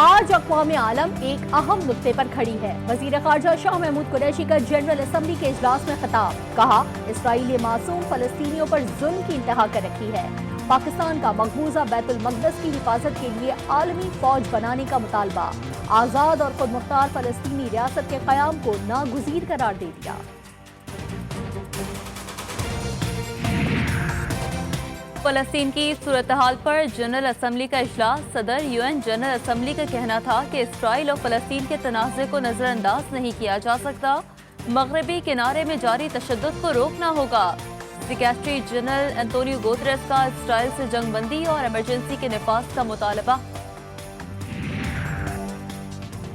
आज अक़वाम आलम एक अहम नुक्ते पर खड़ी है। वज़ीर ख़ारजा शाह महमूद कुरैशी का जनरल असम्बली के इजलास में खिताब। कहा, इसराइल मासूम फ़लस्तीनियों पर जुल्म की इंतहा कर रखी है। पाकिस्तान का मकबूजा बैतुल मक़दस की हिफाजत के लिए आलमी फौज बनाने का मुतालबा। आज़ाद और खुद मुख्तार फ़लस्तीनी रियासत के क़याम को नागुज़ीर करार दे दिया। फ़लस्तीन की सूरत हाल पर जनरल असम्बली का इजलास। सदर यूएन जनरल असम्बली का कहना था कि इसराइल और फ़लस्तीन के तनाज़े को नज़रअंदाज नहीं किया जा सकता। मगरबी किनारे में जारी तशद्दुद को रोकना होगा। सेक्रेटरी जनरल एंटोनियो गुतेरेस का इसराइल से जंगबंदी और इमरजेंसी के निफाज का मुतालबा।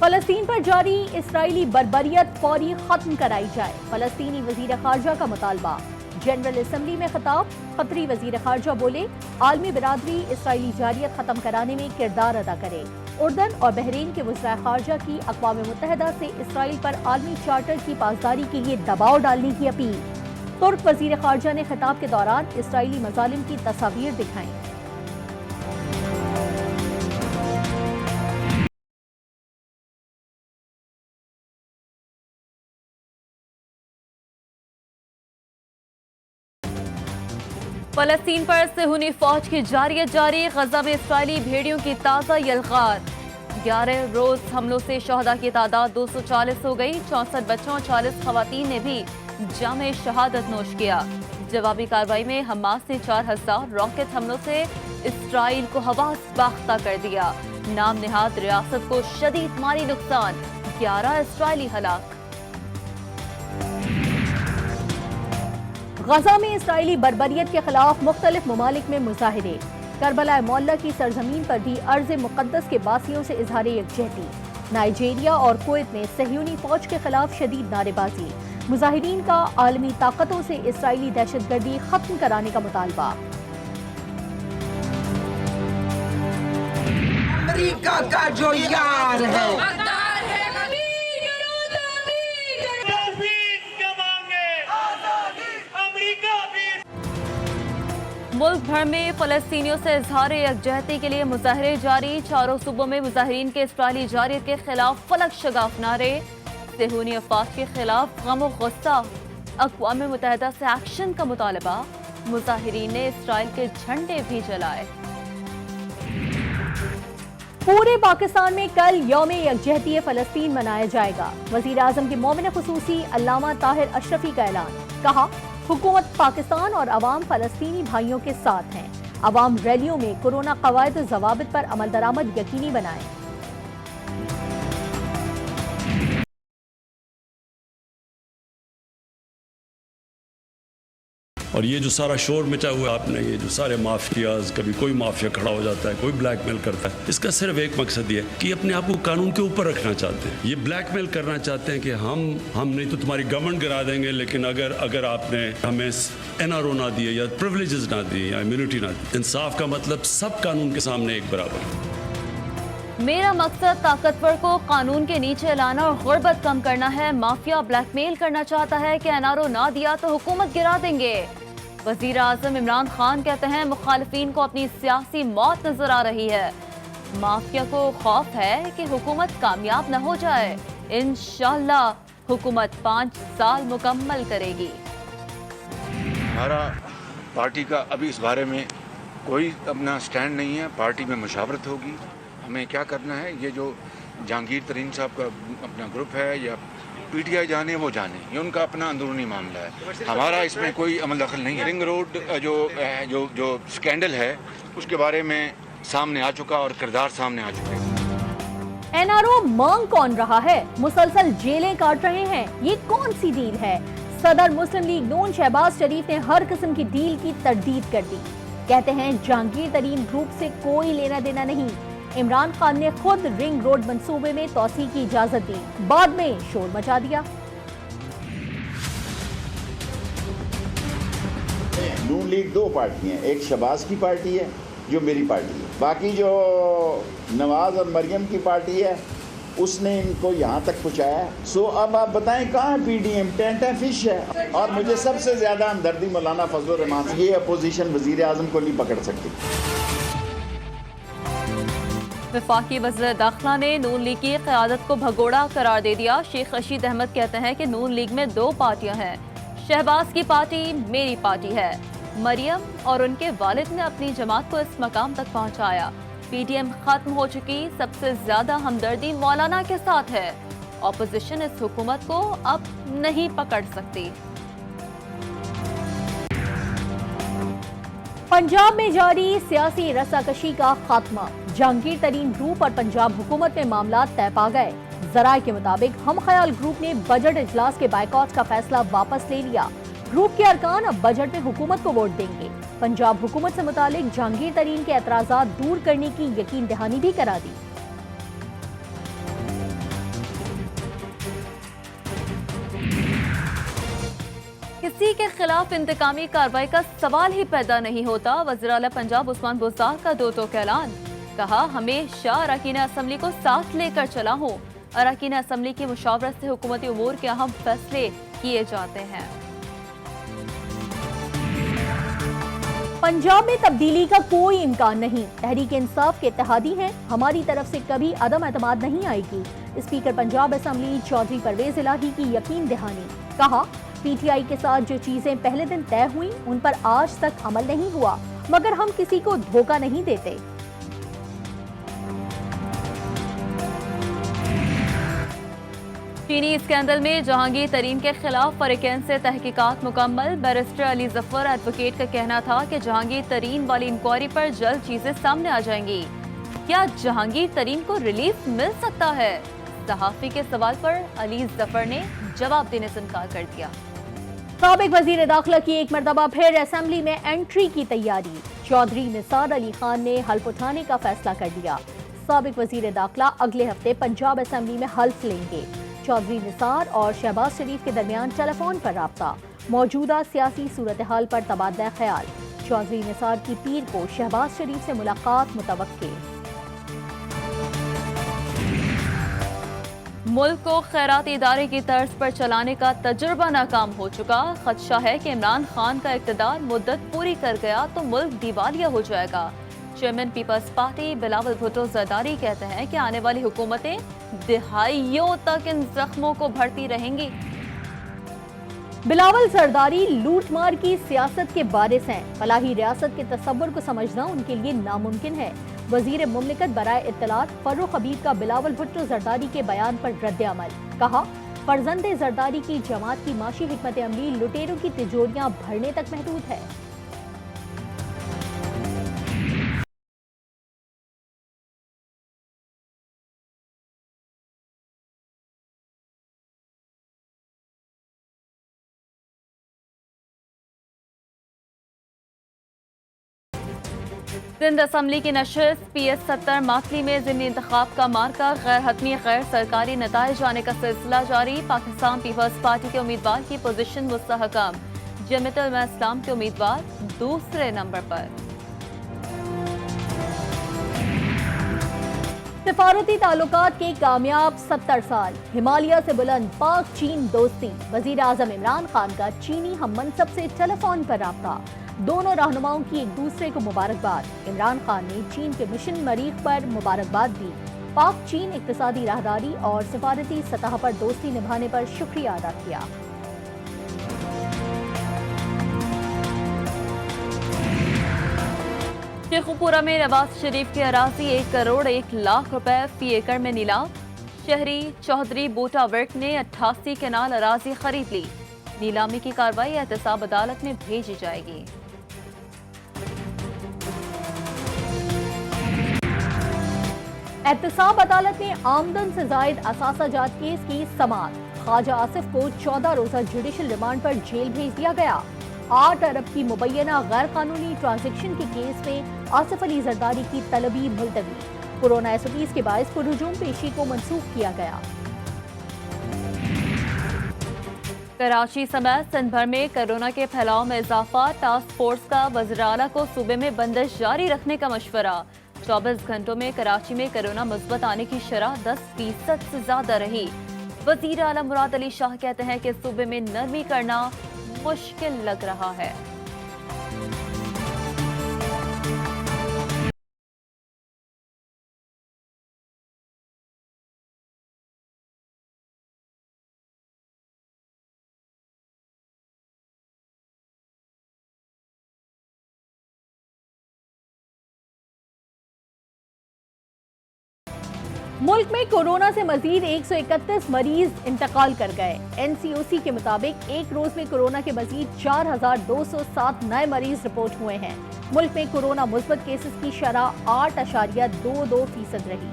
फ़लस्तीन पर जारी इसराइली बर्बरियत फौरी खत्म कराई जाए। फ़लस्तीनी वज़ीर ख़ारजा का मुतालबा। जनरल असम्बली में खिताब। कतरी वज़ीर ख़ारजा बोले, आलमी बिरादरी इसराइली जारियत खत्म कराने में किरदार अदा करे। उर्दन और बहरीन के वज़ीर ख़ारजा की अक़वाम मुत्तहिदा से इसराइल पर आलमी चार्टर की पासदारी के लिए दबाव डालने की अपील। तुर्क वज़ीर ख़ारजा ने खिताब के दौरान इसराइली मज़ालिम की तस्वीर दिखाई। फ़लस्तीन पर सेहूनी फौज की जारियत जारी। गजा में इसराइली भेड़ियों की ताज़ा यलगार। 11 रोज हमलों से शहदा की तादाद 240 हो गई। 64 बच्चों और 40 खवातीन ने भी जामे शहादत नोश किया। जवाबी कार्रवाई में हमास ने 4000 रॉकेट हमलों से इसराइल को हवास बाख्ता कर दिया। नाम निहाद रियासत को शदीद माली नुकसान। 11 इसराइली हलाक। गजा में इसराइली बर्बरियत के खिलाफ मुख्तलिफ ममालिक में मुजाहिरे। करबला मौला की सरजमीन पर भी अर्ज़ मुक़द्दस के बासियों से इजहार यकजहती। नाइजीरिया और कुवैत में सहयूनी फौज के खिलाफ शदीद नारेबाजी। मुजाहिरीन का आलमी ताकतों से इसराइली दहशतगर्दी खत्म कराने का मुतालबा। अमेरिका का जो यार है मुल्क भर में फ़लस्तीनियों से इजहार यकजहती के लिए मुजाहरे जारी। चारों सूबों में मुजाहिरीन के इसराइली जारियत के खिलाफ फलक शगाफ नारे। सेहूनी अफवाज के खिलाफ गम और गुस्सा। अक़वाम मुत्तहिदा से एक्शन का मुतालबा। मुजाहिरीन ने इसराइल के झंडे भी जलाए। पूरे पाकिस्तान में कल यौम यकजहती फ़लस्तीन मनाया जाएगा। वज़ीर आज़म के मोमिन ख़ुसूसी अल्लामा ताहिर अशरफी का ऐलान। कहा, हुकूमत पाकिस्तान और अवाम फ़लस्तीनी भाइयों के साथ हैं। अवाम रैलियों में कोरोना क़वायद और ज़वाबित पर अमल दरामद यकीनी बनाएं। और ये जो सारा शोर मचा हुआ है आपने, ये जो सारे माफियाज, कभी कोई माफिया खड़ा हो जाता है, कोई ब्लैकमेल करता है, इसका सिर्फ एक मकसद ये है कि अपने आप को कानून के ऊपर रखना चाहते हैं। ये ब्लैकमेल करना चाहते हैं कि हम नहीं तो तुम्हारी गवर्नमेंट गिरा देंगे, लेकिन अगर आपने हमें NRO ना दिए या प्रिविलेजेस ना दिए या इम्यूनिटी ना दी। इंसाफ का मतलब सब कानून के सामने एक बराबर। मेरा मकसद ताकतवर को कानून के नीचे लाना और गुर्बत कम करना है। माफिया ब्लैकमेल करना चाहता है कि NRO ना दिया तो हुकूमत गिरा देंगे। वजीर आज़म इमरान खान कहते हैं, मुखालिफिन को अपनी सियासी मौत नजर आ रही है। माफिया को खौफ है कि हुकूमत कामयाब न हो जाए। इंशाअल्लाह हुकूमत 5 साल मुकम्मल करेगी। हमारा पार्टी का अभी इस बारे में कोई अपना स्टैंड नहीं है। पार्टी में मुशावरत होगी, हमें क्या करना है। ये जो जहांगीर तरीन साहब का अपना ग्रुप है या PTI जाने वो जाने, ये उनका अपना अंदरूनी मामला है। हमारा इसमें कोई अमल दखल नहीं है। रिंग रोड जो स्कैंडल है उसके बारे में सामने आ चुका और किरदार सामने आ चुके हैं। NRO मांग कौन रहा है? मुसलसल जेलें काट रहे हैं। ये कौन सी डील है? सदर मुस्लिम लीग नून शहबाज शरीफ ने हर किस्म की डील की तरदीद कर दी। कहते हैं जहांगीर तरीन ग्रुप से कोई लेना देना नहीं। इमरान खान ने खुद रिंग रोड मंसूबे में तोसी की इजाजत दी, बाद में शोर मचा दिया। नून लीग 2 पार्टी हैं, एक शहबाज की पार्टी है जो मेरी पार्टी है, बाकी जो नवाज और मरियम की पार्टी है उसने इनको यहाँ तक पहुँचाया। सो अब आप बताएं कहाँ PDM टेंट है, फिश है। और मुझे सबसे ज्यादा हमदर्दी मौलाना फजलुर रहमान, ये अपोजिशन वजीर आजम को नहीं पकड़ सकती। वफाकी वज़ीर दाखिला ने नून लीग की क़यादत को भगोड़ा करार दे दिया। शेख रशीद अहमद कहते हैं कि नून लीग में 2 पार्टियां हैं। शहबाज की पार्टी मेरी पार्टी है। मरियम और उनके वालिद ने अपनी जमात को इस मकाम तक पहुंचाया। पीडीएम खत्म हो चुकी, सबसे ज्यादा हमदर्दी मौलाना के साथ है। ऑपोजिशन इस हुकूमत को अब नहीं पकड़ सकती। पंजाब में जारी सियासी रस्साकशी का खात्मा। जहांगीर तरीन ग्रुप और पंजाब हुकूमत में मामला तय पा गए। जराये के मुताबिक हम ख्याल ग्रुप ने बजट इजलास के बायकॉट का फैसला वापस ले लिया। ग्रुप के अरकान अब बजट में हुकूमत को वोट देंगे। पंजाब हुकूमत से मुतालिक जहांगीर तरीन के एतराजात दूर करने की यकीन दहानी भी करा दी। किसी के खिलाफ इंतकामी कार्रवाई का सवाल ही पैदा नहीं होता। वज़ीर आला पंजाब उस्मान बुज़दार का दो टोक ऐलान। कहा, हमेशा अरकान असम्बली को साथ लेकर चला हूँ। अरकान असम्बली की मुशावरत से हुकूमती उमूर के अहम फैसले किए जाते हैं। पंजाब में तब्दीली का कोई इम्कान नहीं। तहरीक इंसाफ के इत्तेहादी हैं। हमारी तरफ से कभी अदम एतमाद नहीं आएगी। स्पीकर पंजाब असम्बली चौधरी परवेज इलाही की यकीन दहानी। कहा, पीटीआई के साथ जो चीजें पहले दिन तय हुई उन पर आज तक अमल नहीं हुआ, मगर हम किसी को धोखा नहीं देते। चीनी स्कैंडल में जहांगीर तरीन के खिलाफ फरीकैन से तहकीकात मुकम्मल। बैरिस्टर अली जफर एडवोकेट का कहना था कि जहांगीर तरीन वाली इंक्वायरी पर जल्द चीजें सामने आ जाएंगी। क्या जहांगीर तरीन को रिलीफ मिल सकता है? सहाफी के सवाल पर अली जफर ने जवाब देने से इनकार कर दिया। साबिक वजीर दाखिला की एक मरतबा फिर असेंबली में एंट्री की तैयारी। चौधरी निसार अली खान ने हल्फ उठाने का फैसला कर दिया। साबिक वजीर दाखिला अगले हफ्ते पंजाब असेंबली में हल्फ लेंगे। चौधरी निसार और शहबाज शरीफ के दरमियान टेलीफोन पर राब्ता। मौजूदा सियासी सूरत हाल पर तबादला ख्याल। चौधरी निसार की पीर को शहबाज शरीफ से मुलाकात मुतवक्के। मुल्क को खैराती इदारे की तर्ज पर चलाने का तजुर्बा नाकाम हो चुका। खदशा है कि इमरान खान का इक़्तिदार मुद्दत पूरी कर गया तो मुल्क दिवालिया हो जाएगा। Chairman Peoples party Bilawal Bhutto Zardari कहते हैं कि आने वाली हुकूमतें दिहाइयों तक इन जख्मों को भरती रहेंगी। बिलावल जरदारी लूटमार की सियासत के बारिस हैं। फलाही रियासत के तस्वुर को समझना उनके लिए नामुमकिन है। वजीर मुमलिकत बराए इत्तलात फर्रुख हबीब का बिलावल भुट्टो जरदारी के बयान पर रद्द अमल। कहा, फर्जंदे जरदारी की जमात की माशी हिकमत अमली लुटेरों की तिजोरियां भरने तक महदूद है। सिंध असम्बली की नशस्त PS70 मातली में ज़िमनी इंतखाब का मार्का गैर हतमी गैर सरकारी नताइज आने का सिलसिला जारी। पाकिस्तान पीपल्स पार्टी के उम्मीदवार की पोजीशन मुस्तहकम। जमीयत उलमा इस्लाम के उम्मीदवार दूसरे नंबर पर। सिफारती ताल्लुकात के कामयाब 70 साल। हिमालय से बुलंद पाक चीन दोस्ती। वजीर आजम इमरान खान का चीनी हम मनसब से टेलीफोन पर राब्ता। दोनों रहनुमाओं की एक दूसरे को मुबारकबाद। इमरान खान ने चीन के मिशन मरीख पर मुबारकबाद दी। पाक चीन इक्तिसादी राहदारी और सिफारती सतह पर दोस्ती निभाने पर शुक्रिया अदा किया। शेखुपुरा में नवाज शरीफ की अराजी 1 करोड़ 1 लाख रुपए फी एकड़ में नीलाम। शहरी चौधरी बूटा वर्क ने 88 केनाल अराजी खरीद ली। नीलामी की कार्रवाई एहतसाब अदालत में भेजी जाएगी। एहतसाब अदालत ने आमदन से जायद असासाजात केस की समाअत। ख्वाजा आसिफ को 14 रोजा जुडिशल रिमांड पर जेल भेज दिया गया। 8 अरब की मुबैना गैर कानूनी ट्रांजैक्शन के केस में आसिफ अली जरदारी की तलबी मुलतवी। कोरोना SOPs के बायस पुरहुजूम पेशी को मंसूख किया गया। कराची समेत सिंध भर में कोरोना के फैलाव में इजाफा। टास्क फोर्स का वज़ीर आला को सूबे में बंदिश जारी रखने का मशवरा। 24 घंटों में कराची में कोरोना मुस्बत आने की शरह 10% से ज्यादा रही। वज़ीर आला मुराद अली शाह कहते हैं कि सूबे में नरमी करना मुश्किल लग रहा है। मुल्क में कोरोना से मजीद 131 मरीज इंतकाल कर गए। एनसीओसी के मुताबिक एक रोज में कोरोना के मजीद 4,207 नए मरीज रिपोर्ट हुए हैं। मुल्क में कोरोना मुस्बत केसेस की शरह 8.22% रही।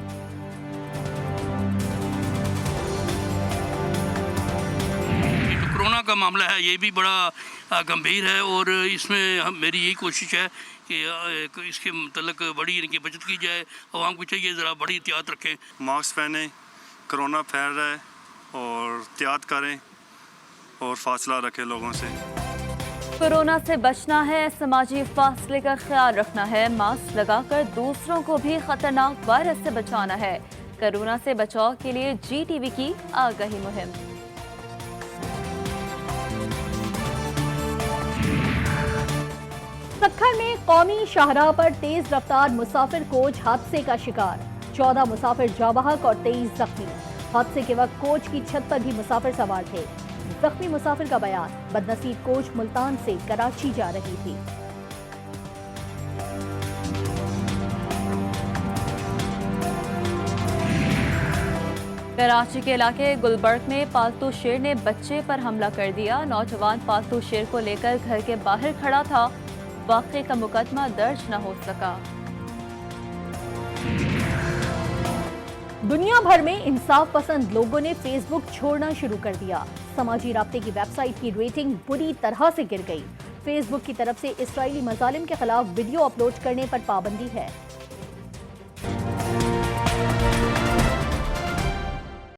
कोरोना का मामला है, ये भी बड़ा गंभीर है और इसमें मेरी यही कोशिश है कि इसके मतलब बड़ी इनकी बचत की जाए। आवाम को चाहिए ज़रा बड़ी एहतियात रखें, मास्क पहने, कोरोना फैल रहा है और एहतियात करें और फासला रखें लोगों से। कोरोना से बचना है, समाजी फासले का ख्याल रखना है, मास्क लगाकर दूसरों को भी खतरनाक वायरस से बचाना है। कोरोना से बचाव के लिए GTV की आगाही मुहिम। सक्खर में कौमी शाहराह पर तेज रफ्तार मुसाफिर कोच हादसे का शिकार, 14 मुसाफिर जाबाहक और 23 जख्मी। हादसे के वक्त कोच की छत पर भी मुसाफिर सवार थे। जख्मी मुसाफिर का बयान, बदनसीब कोच मुल्तान से कराची जा रही थी। कराची के इलाके गुलबर्ग में पालतू शेर ने बच्चे पर हमला कर दिया। नौजवान पालतू शेर को लेकर घर के बाहर खड़ा था। वाक़े का मुकदमा दर्ज न हो सका। दुनिया भर में इंसाफ पसंद लोगों ने फेसबुक छोड़ना शुरू कर दिया। समाजी राब्ते की वेबसाइट की रेटिंग बुरी तरह से गिर गई। फेसबुक की तरफ से इस्राईली मजालिम के खिलाफ वीडियो अपलोड करने पर पाबंदी है।